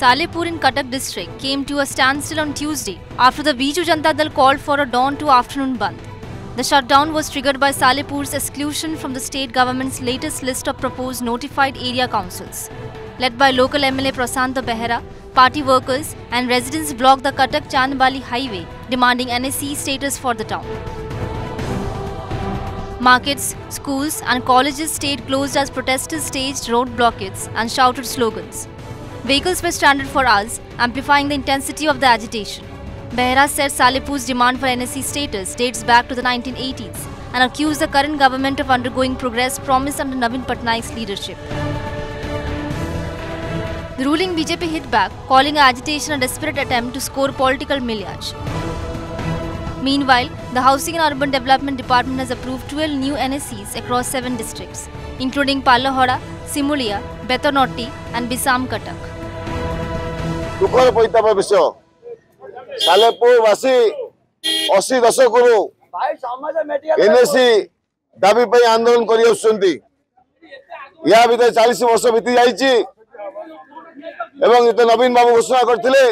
Salipur in Cuttack district came to a standstill on Tuesday after the Biju Janata Dal called for a dawn to afternoon bandh. The shutdown was triggered by Salipur's exclusion from the state government's latest list of proposed notified area councils. Led by local MLA Prasanta Behera, party workers and residents blocked the Cuttack-Chandbali highway, demanding NSE status for the town. Markets, schools and colleges stayed closed as protesters staged road blockades and shouted slogans. Vehicles were stranded for hours, amplifying the intensity of the agitation. Behera said Salipur's demand for NSE status dates back to the 1980s and accused the current government of undergoing progress promised under Navin Patnaik's leadership. The ruling BJP hit back, calling the agitation a desperate attempt to score political mileage. Meanwhile, the Housing and Urban Development Department has approved 12 new NSEs across 7 districts, including Palahoda, Simulia, Betonotti and Bisam Cuttack. दुखर पैताप विषय सालेपुर वासी 80 दशक NSC दाबी पर आंदोलन कर या भीतर 40 वर्ष बीती जाइए नवीन बाबू घोषणा करते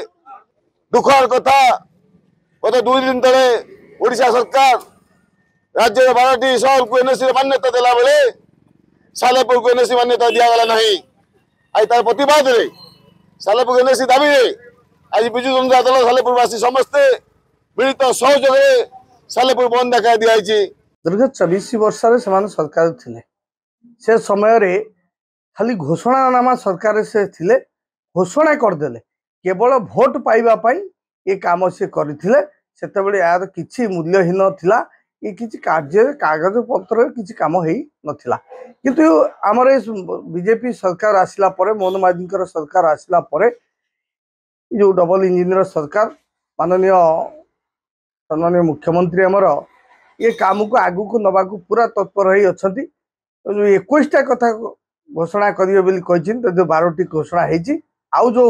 दुखर कथा गत 2 दिन तले ओडिशा सरकार राज्य 12टी सहर को एनएससी मान्यता देला बेले सालेपुर को एनएससी मान्यता दिगला नहीं आज तार प्रतिवाद सालेपुर एनएससी दाबी आज विजु जनता दल सालेपुरवासी समस्ते मिलित सहयोग सालेपुर बंद देखा दिखाई। दीर्घ 24 वर्ष सरकार थिले से समय रे खाली घोषणानामा सरकार से थिले घोषणा करदेले केवल भोट पाइबा पाई ये काम से करथिले सेतेबेले यार किछि मूल्यहीन थिला ये किछि कार्य कागज पत्र किछि काम हेई नथिला किंतु हमर बीजेपी सरकार आसिला परे मोहन माझीकर सरकार आसिला परे जो डबल इंजीनियर सरकार माननीय सम्माननीय मुख्यमंत्री हमर ये काम को आगु को नबा को पूरा तत्पर रही अछंती जो 21टा कथा घोषणा करियो बोली कहिथिन तो 12टी घोषणा हेछि आउ जो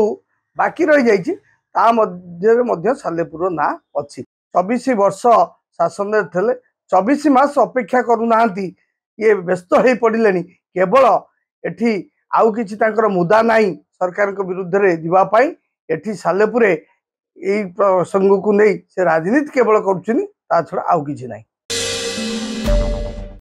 बाकी रही जाइछि ता मध्य सालेपुर ना अच्छी 24 वर्ष शासन थे 24 मास अपेक्षा करूना ये व्यस्त हो पड़े केवल एठी आउ किछि तांकर मुदा नहीं सरकार को विरुद्ध रे जीवापाई एठी सालेपुर यही प्रसंग को नहीं से राजनीति केवल करुछनी ता छड़ा आउ किछि नहीं।